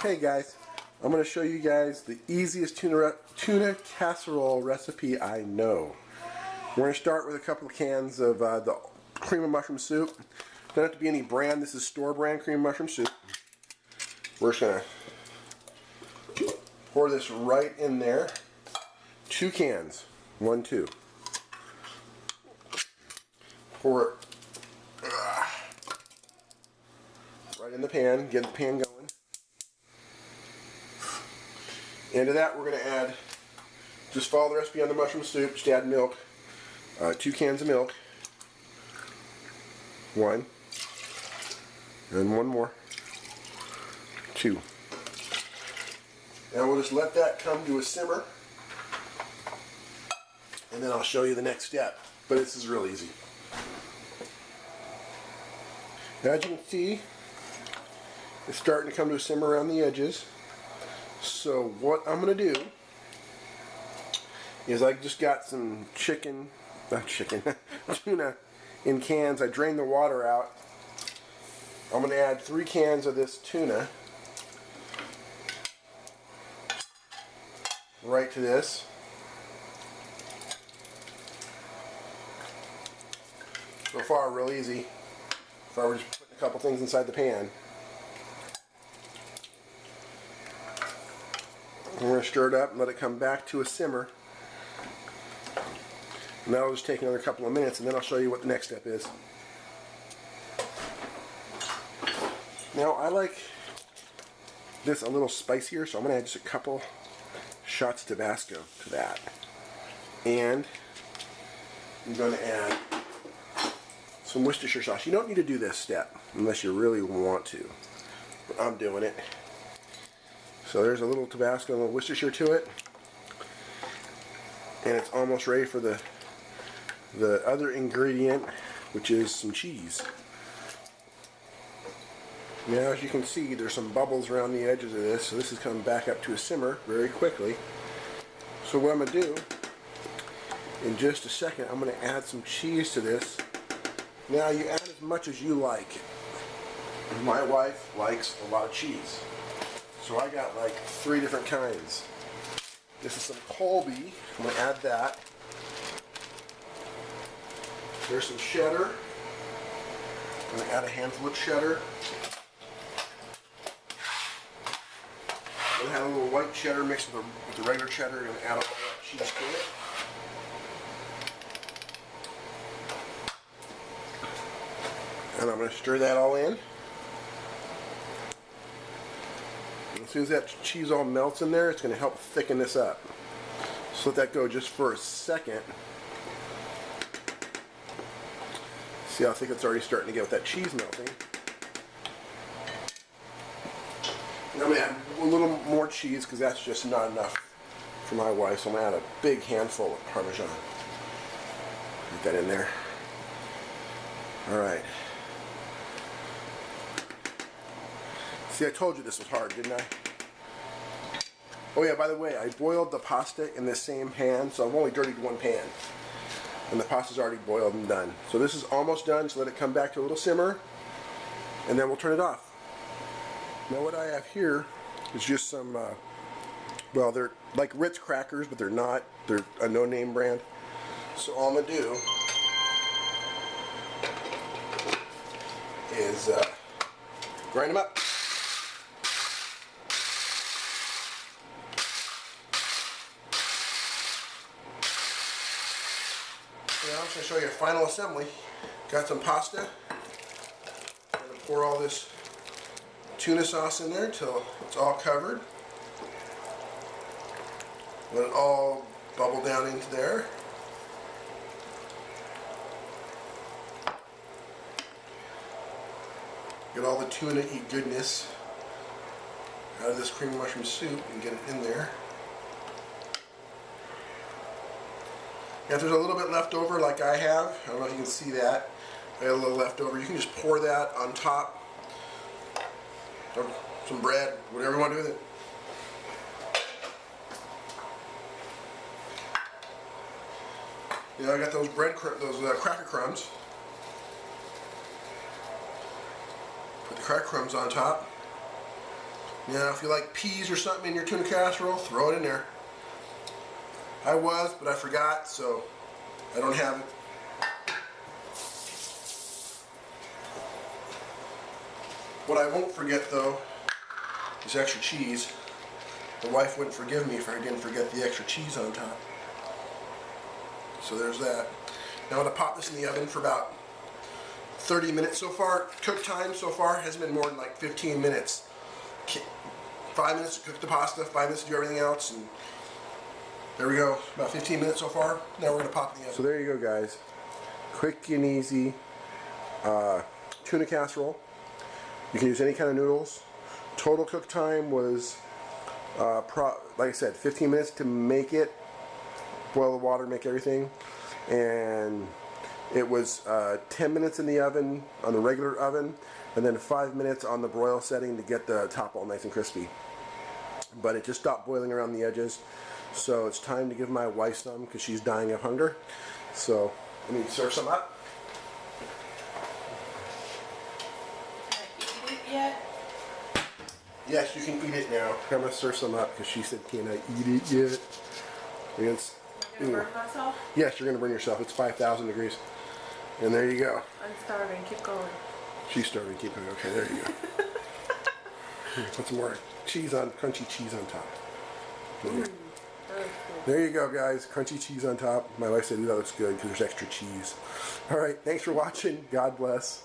Hey guys, I'm going to show you guys the easiest tuna casserole recipe I know. We're going to start with a couple of cans of the cream of mushroom soup. Don't have to be any brand, this is store brand cream of mushroom soup. We're just going to pour this right in there. 2 cans, 1, 2. Pour it right in the pan, get the pan going. Into that we're going to add, just follow the recipe on the mushroom soup, just add milk, 2 cans of milk, 1, and 1 more, 2. Now we'll just let that come to a simmer, and then I'll show you the next step, but this is real easy. Now, as you can see, it's starting to come to a simmer around the edges. So what I'm going to do is I just got some tuna in cans. I drained the water out. I'm going to add 3 cans of this tuna right to this. So far, real easy. If I were just putting a couple things inside the pan. We're going to stir it up and let it come back to a simmer. And that'll just take another couple of minutes, and then I'll show you what the next step is. Now, I like this a little spicier, so I'm going to add just a couple shots of Tabasco to that. And I'm going to add some Worcestershire sauce. You don't need to do this step unless you really want to, but I'm doing it. So there's a little Tabasco and a little Worcestershire to it, and it's almost ready for the other ingredient, which is some cheese. Now, as you can see, there's some bubbles around the edges of this, so this is coming back up to a simmer very quickly. So what I'm going to do, in just a second, I'm going to add some cheese to this. Now, you add as much as you like. My wife likes a lot of cheese. So I got like 3 different kinds. This is some Colby. I'm going to add that. There's some cheddar. I'm going to add a handful of cheddar. I'm going to add a little white cheddar mixed with the regular cheddar and add all that cheese to it. And I'm going to stir that all in. As soon as that cheese all melts in there, it's going to help thicken this up. So let that go just for a second. See how thick it's already starting to get with that cheese melting. And I'm going to add a little more cheese because that's just not enough for my wife. So I'm going to add a big handful of Parmesan. Get that in there. Alright. See, I told you this was hard, didn't I? Oh yeah, by the way, I boiled the pasta in the same pan, so I've only dirtied 1 pan. And the pasta's already boiled and done. So this is almost done, so let it come back to a little simmer, and then we'll turn it off. Now what I have here is just some, well, they're like Ritz crackers, but they're not. They're a no-name brand. So all I'm going to do is grind them up. Now I'm going to show you a final assembly. Got some pasta. I'm going to pour all this tuna sauce in there until it's all covered. Let it all bubble down into there. Get all the tuna-y goodness out of this cream of mushroom soup and get it in there. If there's a little bit left over like I have, I don't know if you can see that, I got a little left over, you can just pour that on top of some bread, whatever you want to do with it. You know, I got those cracker crumbs. Put the cracker crumbs on top. You know, if you like peas or something in your tuna casserole, throw it in there. I was, but I forgot, so I don't have it. What I won't forget, though, is extra cheese. The wife wouldn't forgive me if I didn't forget the extra cheese on top. So there's that. Now I'm going to pop this in the oven for about 30 minutes so far. Cook time so far hasn't been more than like 15 minutes. 5 minutes to cook the pasta, 5 minutes to do everything else, and there we go. About 15 minutes so far. Now we're going to pop in the oven. So there you go, guys. Quick and easy tuna casserole. You can use any kind of noodles. Total cook time was, like I said, 15 minutes to make it. Boil the water, make everything. And it was 10 minutes in the oven, on the regular oven, and then 5 minutes on the broil setting to get the top all nice and crispy. But it just stopped boiling around the edges. So it's time to give my wife some because she's dying of hunger. So let me serve some up. Yet? Yes, you can eat it now. I'm going to serve some up because she said, can I eat it yet? Am I going to burn myself? Yes, you're going to burn yourself. It's 5,000 degrees. And there you go. I'm starving. Keep going. She's starving. Keep going. Okay, there you go. Put some more cheese on, crunchy cheese on top. There you go, guys. Crunchy cheese on top. My wife said, ooh, that looks good because there's extra cheese. All right, thanks for watching. God bless.